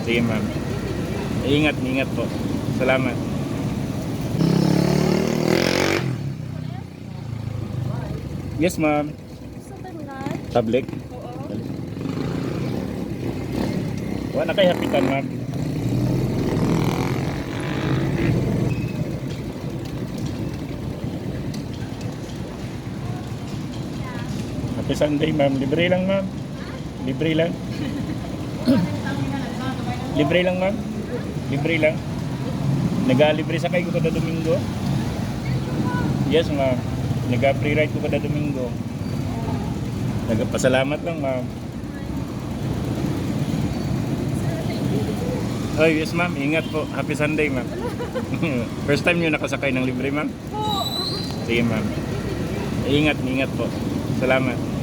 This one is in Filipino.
Sige ma'am. Ingat, ingat po. Salamat. Yes ma'am. Sa terminal? Tablik. Oo. Wala na kay hapitan ma'am. Happy Sunday ma'am. Libre lang ma'am. Libre lang. Libre lang ma'am. Libre lang. Nag-libre sa kayo kada Domingo. Yes ma'am. Nag-free ride ko kada Domingo. Nagpasalamat lang ma'am. Oh yes ma'am. Ingat po. Happy Sunday ma'am. First time nyo nakasakay ng libre ma'am? Oo. Sige ma'am. Ingat, ingat po. Salamat.